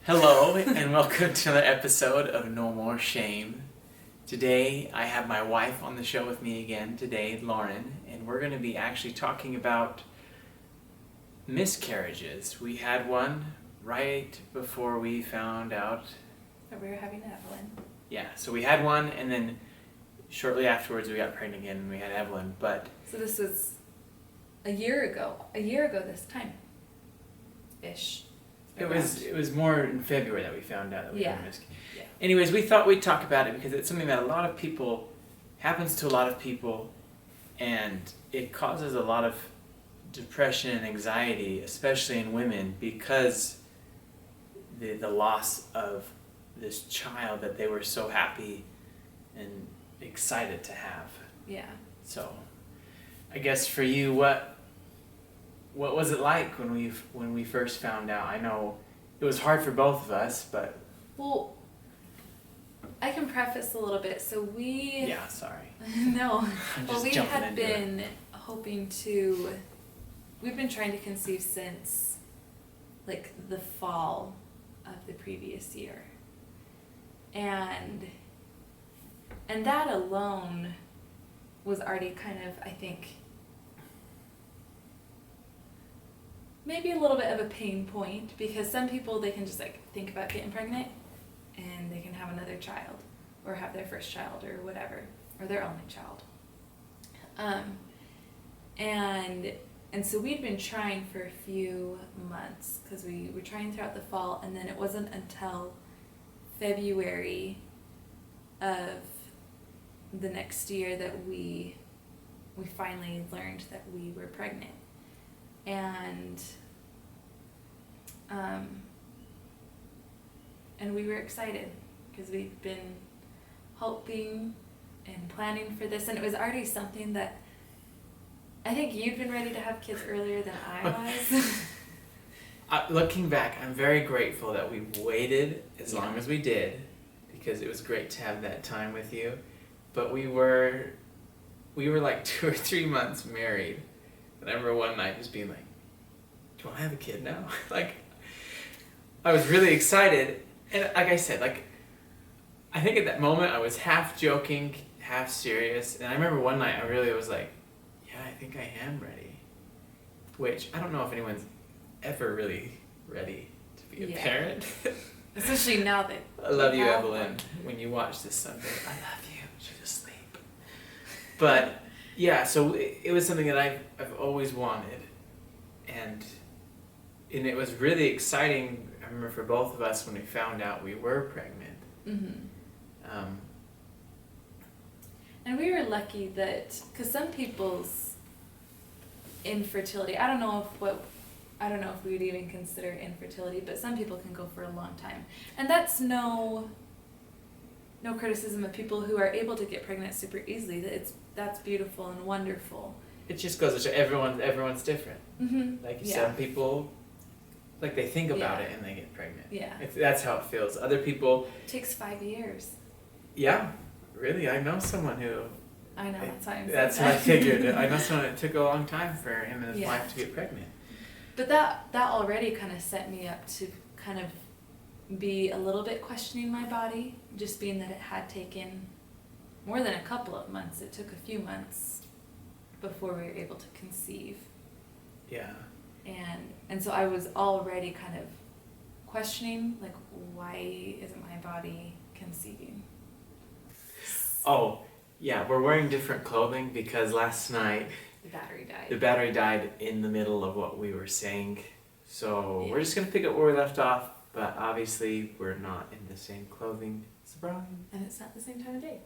Hello, and welcome to another episode of No More Shame. Today, I have my wife on the show with me again today, Lauren, and we're going to be actually talking about miscarriages. We had one right before we found out. That we were having Evelyn. Yeah, so we had one, and then shortly afterwards we got pregnant again and we had Evelyn, but... So this was a year ago this time-ish. It was more in February that we found out that we had a miscarriage. Yeah. Anyways, we thought we'd talk about it because it's something that happens to a lot of people, and it causes a lot of depression and anxiety, especially in women, because the loss of this child that they were so happy and excited to have. Yeah. So, I guess for you, what was it like when we first found out? I know it was hard for both of us, but... Well, I can preface a little bit. So we... Yeah, sorry. No. I'm Well, just we jumping had into been it. hoping to... We've been trying to conceive since, like, the fall of the previous year. And that alone was already kind of, I think... maybe a little bit of a pain point, because some people, they can just like think about getting pregnant and they can have another child or have their first child or whatever, or their only child. And so we'd been trying for a few months because we were trying throughout the fall, and then it wasn't until February of the next year that we finally learned that we were pregnant. And we were excited because we'd been hoping and planning for this, and it was already something that I think you'd been ready to have kids earlier than I was. Looking back, I'm very grateful that we waited as long as we did, because it was great to have that time with you. But we were like 2 or 3 months married. And I remember one night just being like, do you want to have a kid now? Like, I was really excited. And like I said, like, I think at that moment I was half joking, half serious. And I remember one night I really was like, yeah, I think I am ready. Which, I don't know if anyone's ever really ready to be a parent. Especially now that I love you, Evelyn. When you watch this Sunday, I love you. She's asleep. But... yeah, so it was something that I've always wanted, and it was really exciting. I remember for both of us when we found out we were pregnant. Mm-hmm. And we were lucky that, because some people's infertility, I don't know if we would even consider infertility, but some people can go for a long time, and that's no criticism of people who are able to get pregnant super easily. That's beautiful and wonderful. It just goes to show everyone's different. Mm-hmm. Like some people, like they think about it and they get pregnant. Yeah. That's how it feels. Other people... It takes 5 years. Yeah, really. I know someone who... I know, that's why I'm saying that's what I figured. I know someone it took a long time for him and his wife to get pregnant. But that already kind of set me up to kind of be a little bit questioning my body, just being that it had taken more than a couple of months. It took a few months before we were able to conceive. Yeah. And so I was already kind of questioning, like, why isn't my body conceiving? Oh, yeah, we're wearing different clothing because last night the battery died in the middle of what we were saying. So we're just going to pick up where we left off, but obviously we're not in the same clothing. Surprise. And it's not the same time of day.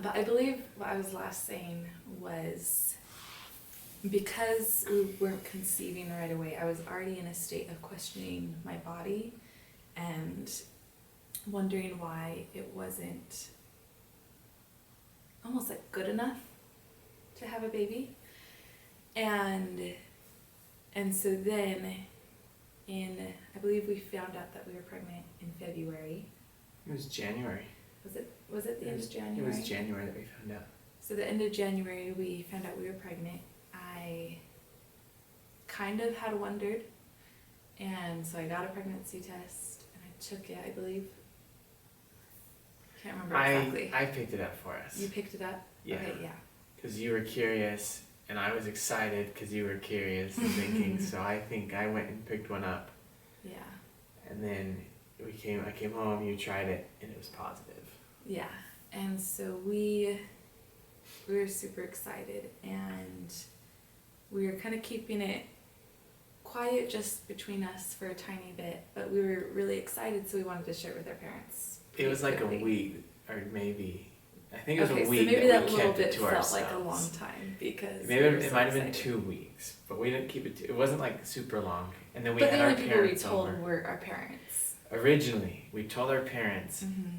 But I believe what I was last saying was, because we weren't conceiving right away, I was already in a state of questioning my body and wondering why it wasn't almost like good enough to have a baby. And so then I believe we found out that we were pregnant in February. It was January. Was it the end of January? It was January that we found out. So the end of January, we found out we were pregnant. I kind of had wondered, and so I got a pregnancy test, and I took it, I believe. Can't remember exactly. I picked it up for us. You picked it up? Yeah. Okay, yeah. Because you were curious, and I was excited because you were curious and thinking. So I think I went and picked one up. Yeah. And then I came home, you tried it, and it was positive. Yeah. And so we were super excited, and we were kind of keeping it quiet just between us for a tiny bit, but we were really excited, so we wanted to share it with our parents. It was like a week, or maybe, I think it was Okay, a week so maybe that that we little kept it bit to felt ourselves. like a long time because Maybe we were it so might have been excited. 2 weeks, but we didn't keep it. It wasn't like super long, and then we But had the our only people we parents told over. were our parents. Originally, we told our parents, Mm-hmm.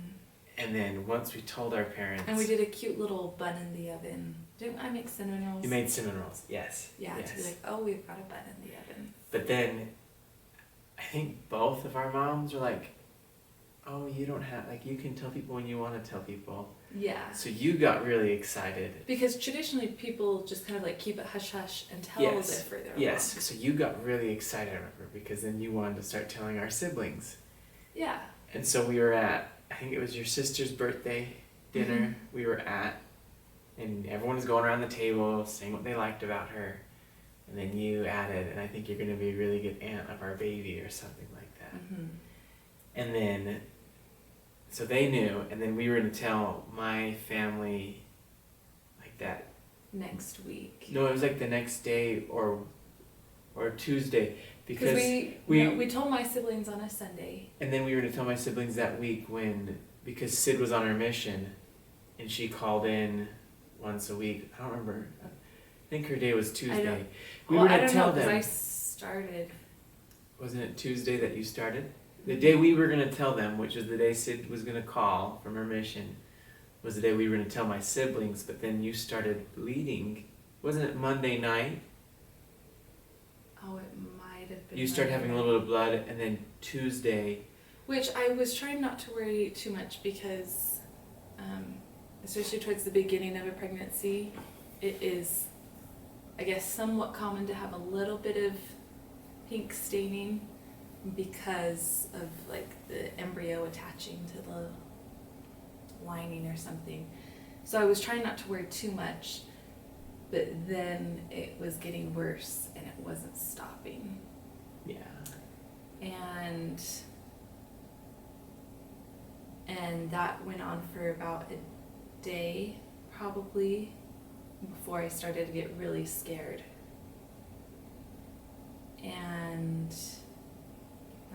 and then once we told our parents, And we did a cute little bun in the oven. Didn't I make cinnamon rolls? You made cinnamon rolls, yes. Yeah, yes. to be like, oh, we've got a bun in the oven. But then, I think both of our moms were like, "Oh, you don't have you can tell people when you want to tell people." Yeah. So you got really excited. Because traditionally people just kind of like keep it hush hush and tell a bit further Yes. along. So you got really excited, I remember, because then you wanted to start telling our siblings. Yeah. And so we were at, I think it was your sister's birthday dinner. Mhm. We were at, and everyone was going around the table saying what they liked about her. And then you added, and I think you're going to be a really good aunt of our baby or something like that. Mm-hmm. And then, so they knew, and then we were going to tell my family like that. Next week. No, it was like the next day or Tuesday. Because we told my siblings on a Sunday. And then we were to tell my siblings that week because Sid was on her mission, and she called in once a week. I don't remember. I think her day was Tuesday. We were to tell them. I started. Wasn't it Tuesday that you started? The day we were going to tell them, which was the day Sid was going to call from her mission, was the day we were going to tell my siblings, but then you started bleeding. Wasn't it Monday night? Oh, it might have been. You started having a little bit of blood, and then Tuesday. Which I was trying not to worry too much because, especially towards the beginning of a pregnancy, it is, I guess, somewhat common to have a little bit of pink staining because of like the embryo attaching to the lining or something. So I was trying not to worry too much, but then it was getting worse and it wasn't stopping. Yeah. And that went on for about a day probably before I started to get really scared. And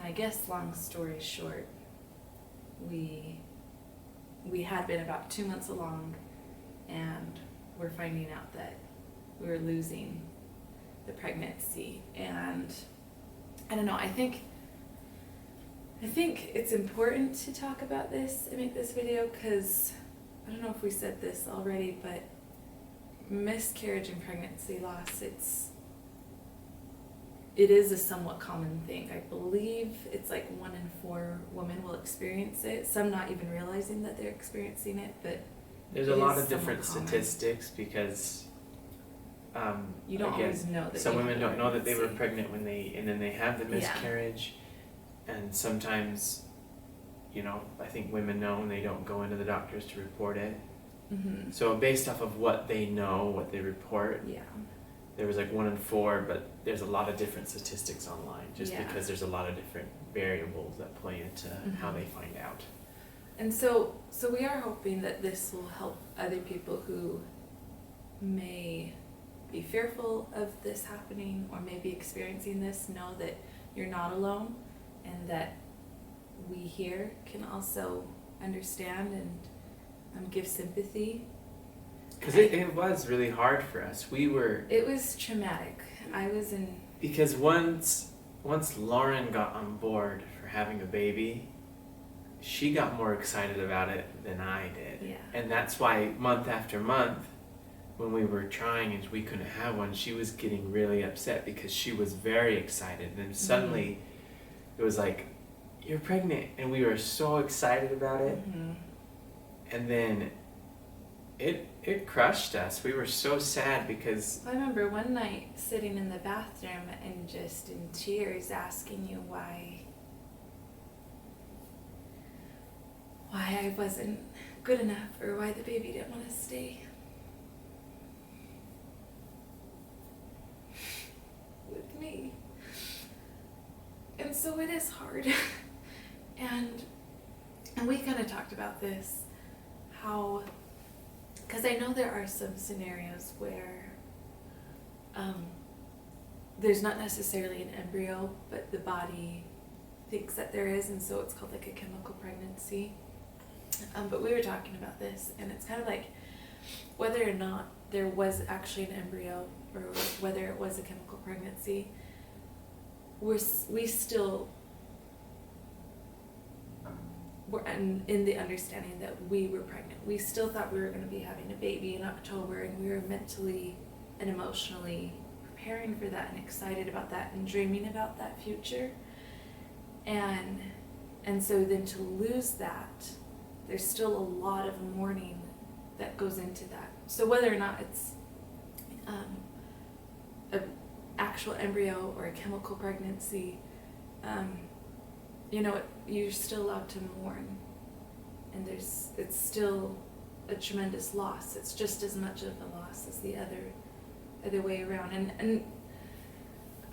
I guess long story short, we had been about 2 months along and we're finding out that we were losing the pregnancy. And I don't know, I think it's important to talk about this and make this video because I don't know if we said this already, but miscarriage and pregnancy loss, it is a somewhat common thing. I believe it's like 1 in 4 women will experience it, some not even realizing that they're experiencing it, but there's a lot of different statistics because you don't always know that some women don't know that they were pregnant and then they have the miscarriage. And sometimes, I think women know and they don't go into the doctors to report it. Mm-hmm. So based off of what they know, what they report, yeah, there was like 1 in 4, but there's a lot of different statistics online because there's a lot of different variables that play into how they find out. And so we are hoping that this will help other people who may be fearful of this happening or may be experiencing this know that you're not alone and that we here can also understand and give sympathy. Because it was really hard for us. It was traumatic. Because once Lauren got on board for having a baby, she got more excited about it than I did. Yeah. And that's why month after month, when we were trying and we couldn't have one, she was getting really upset because she was very excited. And then suddenly it was like, "You're pregnant." And we were so excited about it. Mm-hmm. And then it crushed us. We were so sad because... I remember one night sitting in the bathroom and just in tears asking you why I wasn't good enough or why the baby didn't want to stay with me. And so it is hard. and we kind of talked about this, how, because I know there are some scenarios where there's not necessarily an embryo, but the body thinks that there is, and so it's called like a chemical pregnancy. But we were talking about this, and it's kind of like whether or not there was actually an embryo or whether it was a chemical pregnancy, we still were in the understanding that we were pregnant. We still thought we were going to be having a baby in October, and we were mentally and emotionally preparing for that and excited about that and dreaming about that future. And so then to lose that, there's still a lot of mourning that goes into that. So whether or not it's an actual embryo or a chemical pregnancy, you're still allowed to mourn, and it's still a tremendous loss. It's just as much of a loss as the other way around. And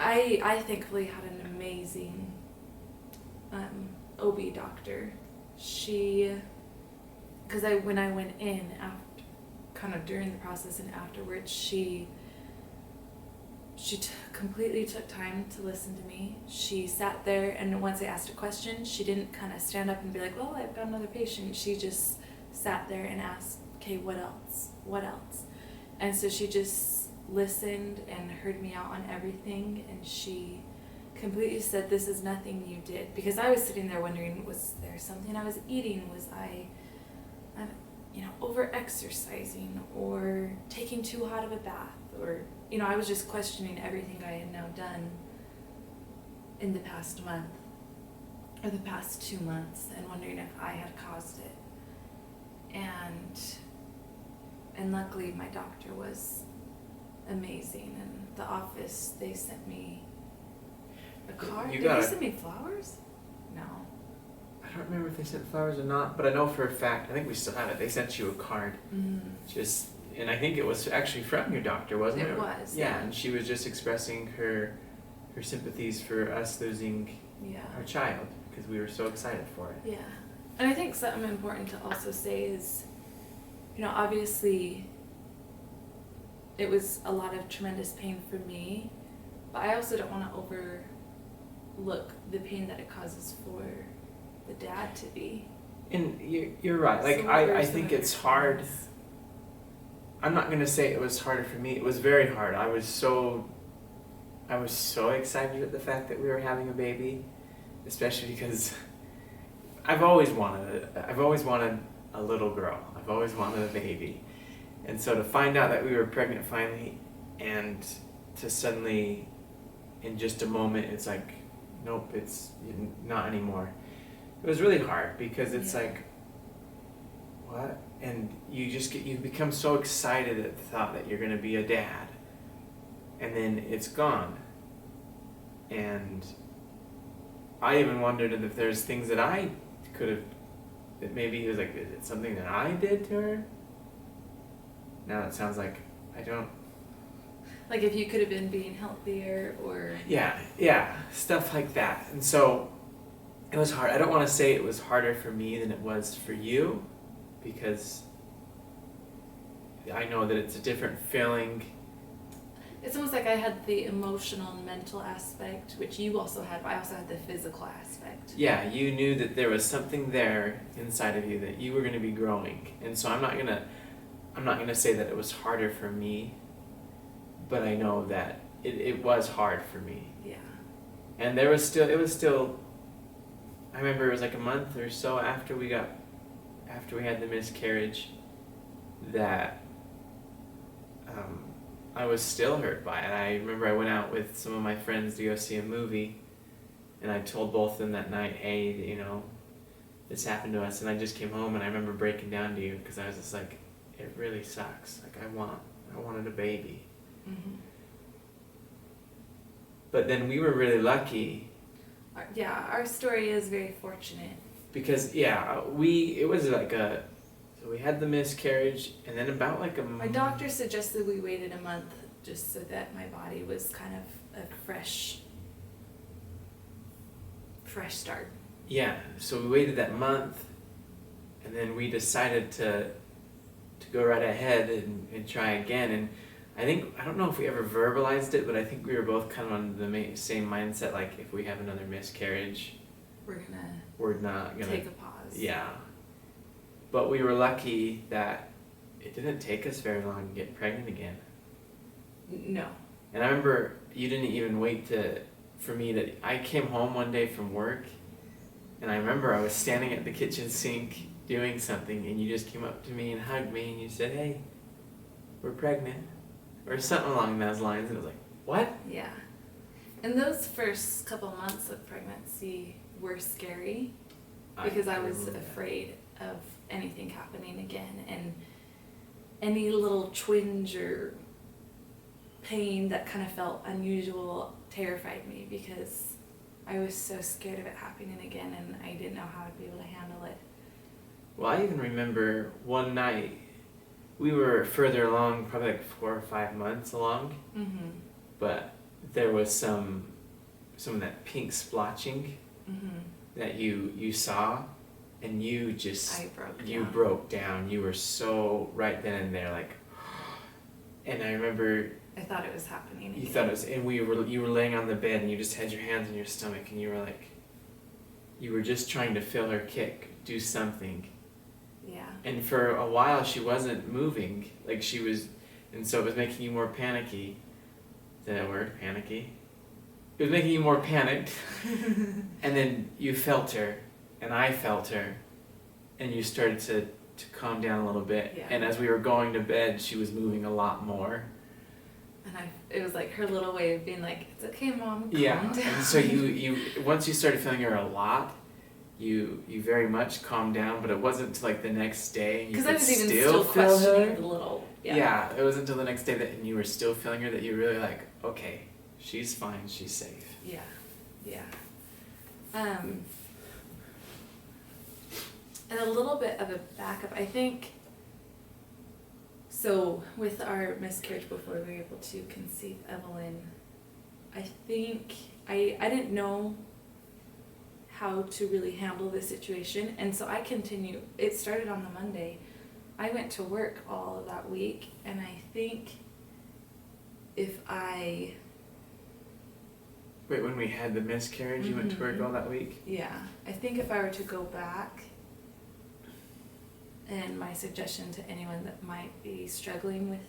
I thankfully had an amazing OB doctor. Because when I went in after, kind of during the process and afterwards, she completely took time to listen to me. She sat there, and once I asked a question, she didn't kind of stand up and be like, well, I've got another patient. She just sat there and asked, okay, what else? What else? And so she just listened and heard me out on everything, and she completely said, this is nothing you did. Because I was sitting there wondering, was there something I was eating? Was I over-exercising or taking too hot of a bath? Or, I was just questioning everything I had now done in the past month or the past 2 months, and wondering if I had caused it. And luckily my doctor was amazing, and the office, they sent me a card. Did they send me flowers? No. I don't remember if they sent flowers or not, but I know for a fact, I think we still have it, they sent you a card. And I think it was actually from your doctor, wasn't it? It was. Yeah, and she was just expressing her sympathies for us losing our child, because we were so excited for it. Yeah. And I think something important to also say is, obviously it was a lot of tremendous pain for me, but I also don't want to overlook the pain that it causes for the dad to be. And you're right. Like, I think it's hard. I'm not gonna say it was harder for me. It was very hard. I was so excited at the fact that we were having a baby, especially because I've always wanted a little girl. I've always wanted a baby. And so to find out that we were pregnant finally, and to suddenly, in just a moment, it's like, nope, it's not anymore. It was really hard, because it's like, what? And you become so excited at the thought that you're going to be a dad, and then it's gone. And I even wondered if there's things that I could have, that maybe he was like, is it something that I did to her? Now it sounds like I don't. Like if you could have been being healthier, or... Yeah, stuff like that. And so it was hard. I don't want to say it was harder for me than it was for you, because I know that it's a different feeling. It's almost like I had the emotional and mental aspect, which you also had, but I also had the physical aspect. Yeah, you knew that there was something there inside of you, that you were going to be growing. And so I'm not gonna say that it was harder for me, but I know that it was hard for me. Yeah. And it was still, I remember it was like a month or so after we had the miscarriage, that I was still hurt by it. I remember I went out with some of my friends to go see a movie, and I told both of them that night, hey, this happened to us, and I just came home, and I remember breaking down to you, because I was just like, it really sucks. Like, I wanted a baby. Mm-hmm. But then we were really lucky. Our story is very fortunate because it was like so we had the miscarriage, and then about like my doctor suggested we waited a month just so that my body was kind of a fresh start. Yeah, so we waited that month, and then we decided to go right ahead and try again. And I don't know if we ever verbalized it, but I think we were both kind of on the same mindset, like if we have another miscarriage, we're not gonna take a pause. Yeah. But we were lucky that it didn't take us very long to get pregnant again. No. And I remember you didn't even wait for me to. I came home one day from work, and I remember I was standing at the kitchen sink doing something, and you just came up to me and hugged me, and you said, "Hey, we're pregnant," or something along those lines. And I was like, "What?" Yeah. And those first couple months of pregnancy were scary because I was afraid of anything happening again, and any little twinge or pain that kind of felt unusual terrified me because I was so scared of it happening again, and I didn't know how I'd be able to handle it. Well, I even remember one night, we were further along, probably like 4 or 5 months along, Mm-hmm. but there was some of that pink splotching Mm-hmm. that you saw, and you just I broke down. you broke down. You were so right then and there, like, and I remember I thought it was happening you again. thought it was, and you were laying on the bed, and you just had your hands on your stomach, and you were like, you were just trying to feel her kick, do something. Yeah. And for a while she wasn't moving, like she was, and so it was making you more panicky. Is that a word? Panicky? It was making you more panicked. And then you felt her, and I felt her, and you started to calm down a little bit. Yeah. And as we were going to bed, she was moving a lot more. And it was like her little way of being like, it's okay, Mom, calm down. And so you once you started feeling her a lot, you very much calmed down, but it wasn't until like the next day. Because I was even still feel questioning her. the little. Yeah, it wasn't until the next day that and you were still feeling her that you were really like, okay, she's fine, she's safe. Yeah. And a little bit of a backup, I think. So with our miscarriage before we were able to conceive Evelyn, I think I didn't know how to really handle the situation, and so I continued. It started on the Monday. I went to work all of that week, and I think if I... Wait, when we had the miscarriage, you went to work all that week? Yeah, I think if I were to go back, and my suggestion to anyone that might be struggling with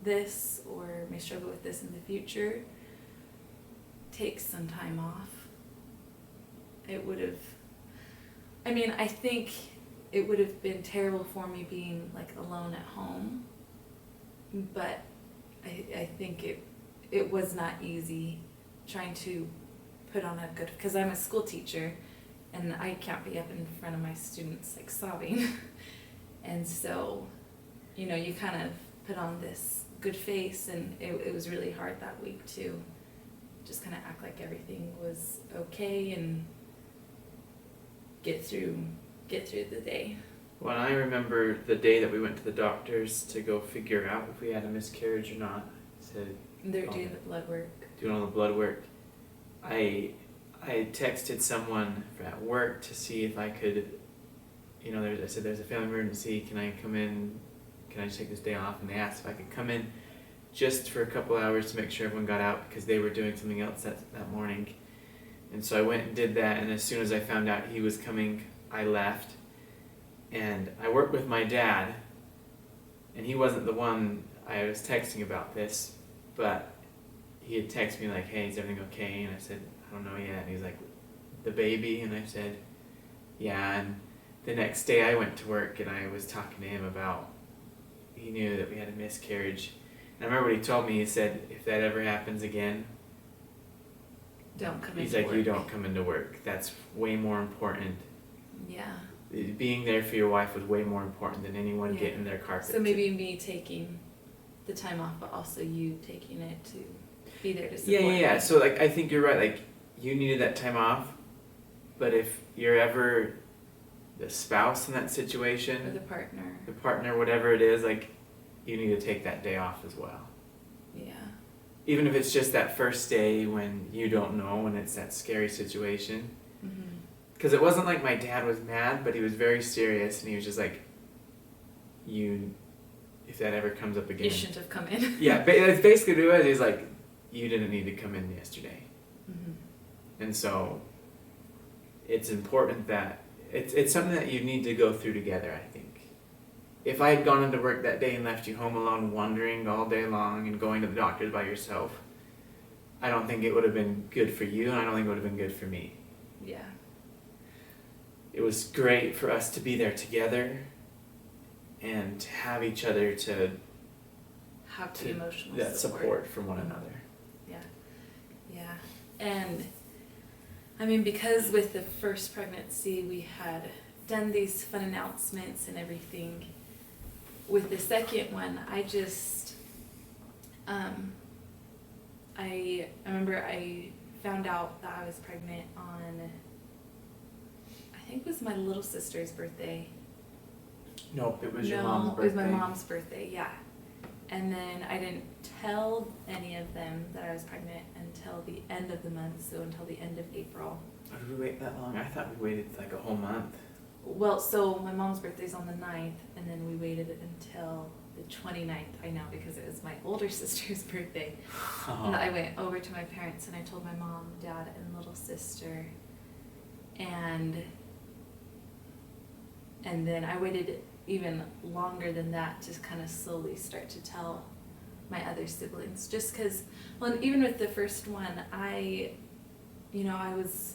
this or may struggle with this in the future, take some time off. It would have, I think it would have been terrible for me being like alone at home, but I think it was not easy trying to put on a good, because I'm a school teacher and I can't be up in front of my students like sobbing. And so, you kind of put on this good face, and it was really hard that week to just kind of act like everything was okay and get through the day. Well, I remember the day that we went to the doctors to go figure out if we had a miscarriage or not. They're doing the blood work. Doing all the blood work. I texted someone at work to see if I could, I said there's a family emergency, can I come in, can I just take this day off? And they asked if I could come in just for a couple hours to make sure everyone got out because they were doing something else that morning. And so I went and did that, and as soon as I found out he was coming, I left. And I worked with my dad, and he wasn't the one I was texting about this, but he had texted me like, hey, is everything okay? And I said, I don't know yet. And he's like, the baby? And I said, yeah. And the next day I went to work and I was talking to him about, he knew that we had a miscarriage. And I remember what he told me. He said, if that ever happens again, don't come into he's like, work. you don't come into work. That's way more important. Yeah. Being there for your wife was way more important than anyone getting their carpet. So maybe me taking the time off, but also you taking it to be there to support Yeah. me. So I think you're right. Like, you needed that time off, but if you're ever the spouse in that Or situation, the partner. the partner, whatever it is, like, you need to take that day off as well. Yeah. Even if it's just that first day when you don't know, when it's that scary situation. Mm-hmm. Because it wasn't like my dad was mad, but he was very serious, and he was just like, if that ever comes up again. You shouldn't have come in. Yeah, that's basically what it was. He's like, you didn't need to come in yesterday. Mm-hmm. And so it's important that it's something that you need to go through together, I think. If I had gone into work that day and left you home alone wandering all day long and going to the doctors by yourself, I don't think it would have been good for you, and I don't think it would have been good for me. Yeah. It was great for us to be there together and to have each other to Have the emotional that support from one another. Yeah. Yeah. And I mean, because with the first pregnancy we had done these fun announcements and everything, with the second one, I just, I remember I found out that I was pregnant on, I think it was my little sister's birthday. Nope, it was your No, mom's birthday. it was my mom's birthday, yeah. And then I didn't tell any of them that I was pregnant until the end of the month, so until the end of April. Oh, did we wait that long? I thought we waited like a whole month. Well, so my mom's birthday's on the 9th, and then we waited until the 29th, I know, because it was my older sister's birthday. And I went over to my parents and I told my mom, dad, and little sister. And then I waited even longer than that to kind of slowly start to tell my other siblings. Just because, well, and even with the first one, I was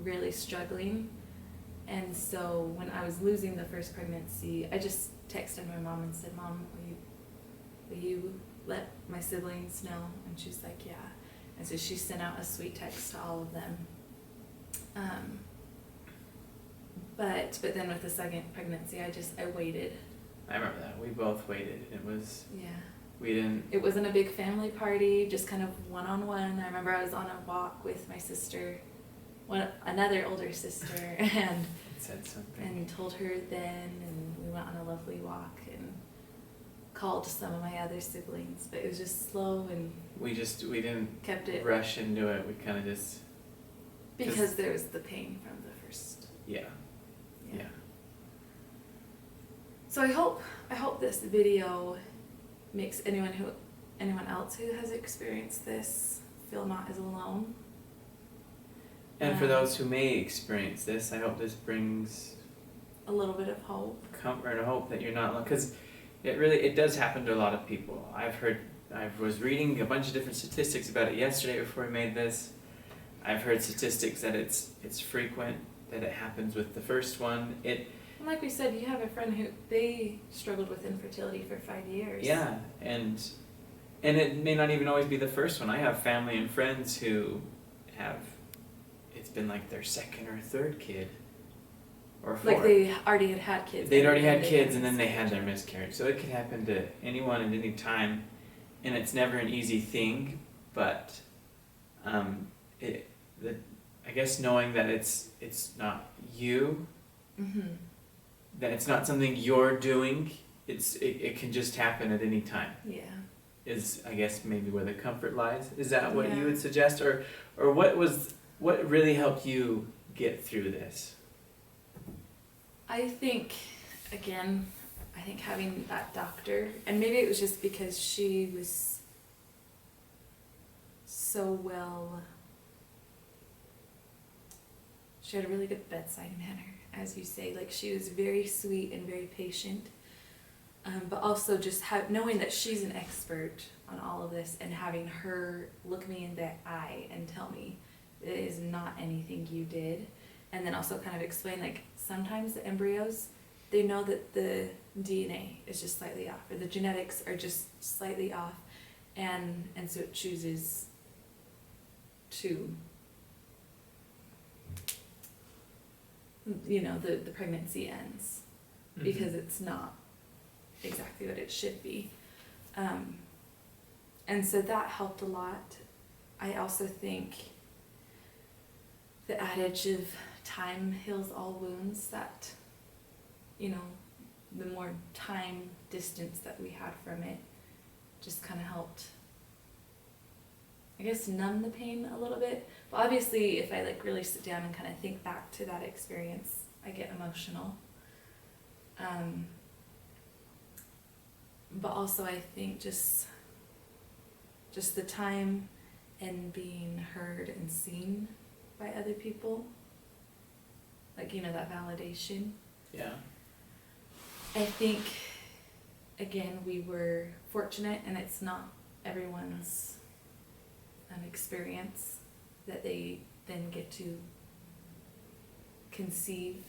really struggling. And so when I was losing the first pregnancy, I just texted my mom and said, Mom, will you let my siblings know? And she's like, yeah. And so she sent out a sweet text to all of them. But then with the second pregnancy, I waited. I remember that. We both waited. It was, Yeah. we didn't. It wasn't a big family party, just kind of one-on-one. I remember I was on a walk with my sister, another older sister, and Said something. and told her then, and we went on a lovely walk and called some of my other siblings, but it was just slow and We didn't kept it rush into it. We kind of just, because there was the pain from the first. yeah. So I hope this video makes anyone else who has experienced this feel not as alone. And for those who may experience this, I hope this brings a little bit of hope. Comfort and hope that you're not alone, because it does happen to a lot of people. I was reading a bunch of different statistics about it yesterday before we made this. I've heard statistics that it's frequent, that it happens with the first one. And like we said, you have a friend who they struggled with infertility for 5 years. Yeah, and it may not even always be the first one. I have family and friends who have, it's been like their second or third kid, or fourth. Like they already had kids. They'd already had kids and then they had their miscarriage. So it could happen to anyone at any time, and it's never an easy thing, but I guess knowing that it's not you, Mm-hmm. that it's not something you're doing, it can just happen at any time. Yeah. Is, I guess, maybe where the comfort lies. Is that what Yeah. you would suggest, or what really helped you get through this? I think having that doctor, and maybe it was just because she was so well, she had a really good bedside manner, as you say. Like, she was very sweet and very patient, but also just knowing that she's an expert on all of this, and having her look me in the eye and tell me it is not anything you did. And then also kind of explain, like, sometimes the embryos, they know that the DNA is just slightly off, or the genetics are just slightly off, and so it chooses to, the pregnancy ends because it's not exactly what it should be. And so that helped a lot. I also think the adage of time heals all wounds, that, you know, the more time distance that we had from it just kind of helped, I guess, numb the pain a little bit. But obviously, if I like really sit down and kind of think back to that experience, I get emotional. But also I think just the time and being heard and seen by other people, like, you know, that validation. Yeah. I think, again, we were fortunate, and it's not everyone's experience that they then get to conceive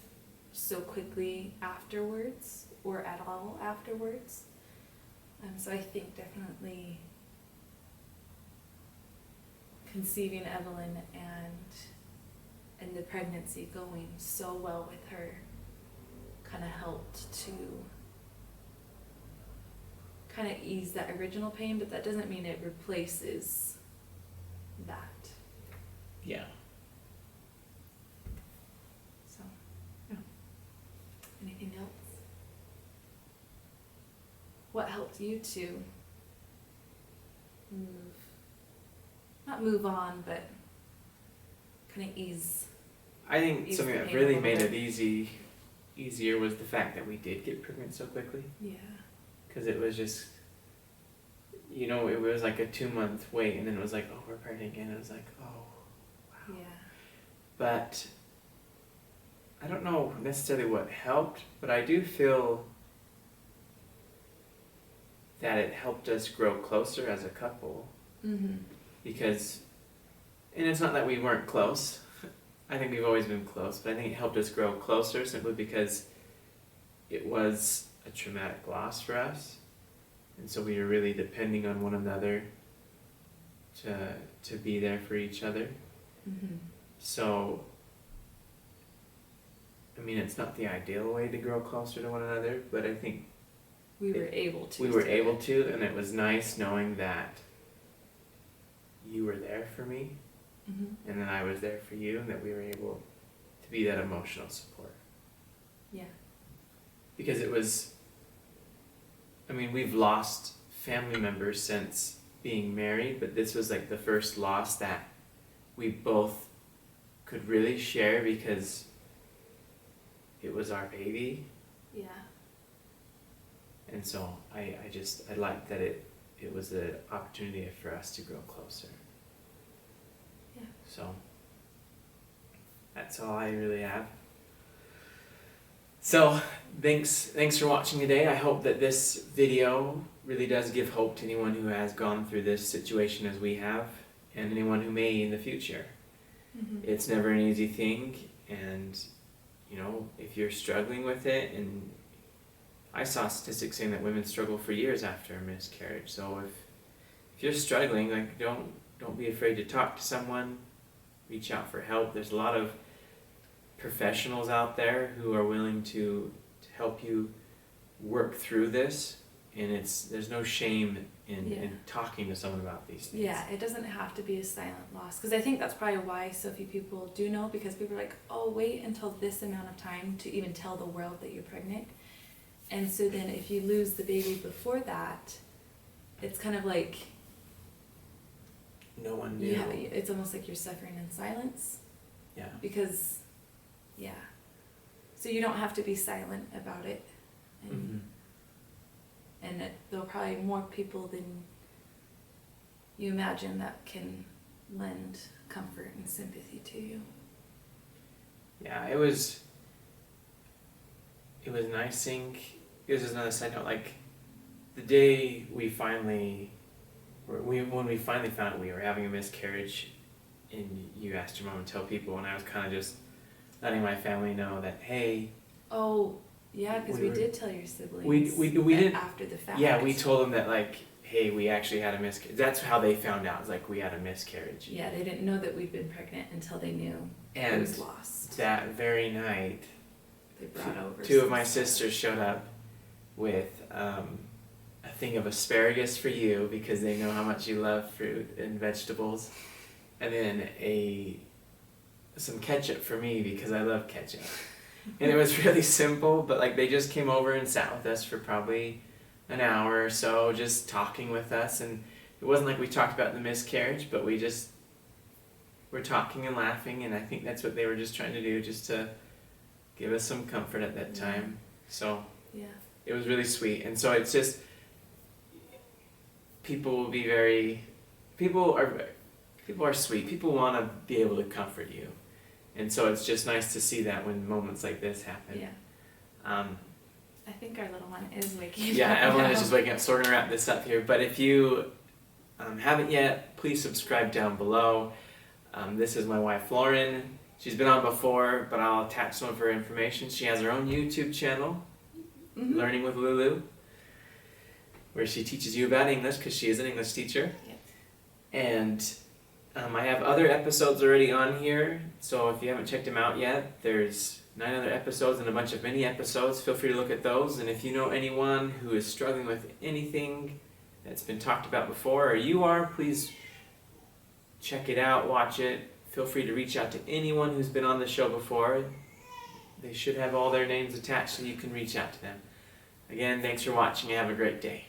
so quickly afterwards, or at all afterwards. So I think definitely conceiving Evelyn and the pregnancy going so well with her kind of helped to kind of ease that original pain, but that doesn't mean it replaces that. Yeah. So, yeah. Anything else? What helped you to not move on, but kind of ease? I think Ease something the that pain a really little made bit. it easier was the fact that we did get pregnant so quickly. Yeah. Because it was just, you know, it was like a 2-month wait, and then it was like, oh, we're pregnant again. It was like, oh, wow. Yeah. But I don't know necessarily what helped, but I do feel that it helped us grow closer as a couple. Mm-hmm. Because, and it's not that we weren't close. I think we've always been close, but I think it helped us grow closer simply because it was a traumatic loss for us. And so we were really depending on one another to be there for each other. Mm-hmm. So, I mean, it's not the ideal way to grow closer to one another, but I think We were able to. we were able to, and it was nice knowing that you were there for me, Mm-hmm. and then I was there for you, and that we were able to be that emotional support. Yeah. Because it was, I mean, we've lost family members since being married, but this was like the first loss that we both could really share because it was our baby. Yeah. And so I liked that it was the opportunity for us to grow closer. Yeah. So that's all I really have. So thanks for watching today. I hope that this video really does give hope to anyone who has gone through this situation as we have, and anyone who may in the future. Mm-hmm. It's never an easy thing, and you know, if you're struggling with it, and I saw statistics saying that women struggle for years after a miscarriage. So if you're struggling, like don't be afraid to talk to someone, reach out for help. There's a lot of professionals out there who are willing to help you work through this, and there's no shame in talking to someone about these things. Yeah, it doesn't have to be a silent loss, because I think that's probably why so few people do know, because people are like, oh, wait until this amount of time to even tell the world that you're pregnant. And so then if you lose the baby before that, it's kind of like No one knew. it's almost like you're suffering in silence. Yeah. Because, yeah. So you don't have to be silent about it. And, and there'll probably more people than you imagine that can lend comfort and sympathy to you. Yeah, it was nice seeing. This is another side note. Like the day when we finally found out we were having a miscarriage, and you asked your mom to tell people, and I was kind of just letting my family know that, hey. Oh, yeah, because we did tell your siblings. We didn't after the fact. Yeah, we told them that, like, hey, we actually had a miscarriage. That's how they found out. It's like we had a miscarriage. Yeah, they didn't know that we'd been pregnant until they knew it was lost. That very night, they brought over two of my sisters showed up with a thing of asparagus for you, because they know how much you love fruit and vegetables, and then a some ketchup for me because I love ketchup. And it was really simple, but like they just came over and sat with us for probably an hour or so, just talking with us. And it wasn't like we talked about the miscarriage, but we just were talking and laughing, and I think that's what they were just trying to do, just to give us some comfort at that time. So Yeah. it was really sweet. And so it's just, people are sweet. People want to be able to comfort you. And so it's just nice to see that when moments like this happen. Yeah. I think our little one is waking up. Yeah, Evelyn is now. just waking up, so we're going to wrap this up here. But if you haven't yet, please subscribe down below. This is my wife, Lauren. She's been on before, but I'll attach some of her information. She has her own YouTube channel, Learning with Lulu, where she teaches you about English because she is an English teacher. Yep. And I have other episodes already on here, so if you haven't checked them out yet, there's 9 other episodes and a bunch of mini episodes. Feel free to look at those. And if you know anyone who is struggling with anything that's been talked about before, or you are, please check it out, watch it. Feel free to reach out to anyone who's been on the show before. They should have all their names attached so you can reach out to them. Again, thanks for watching and have a great day.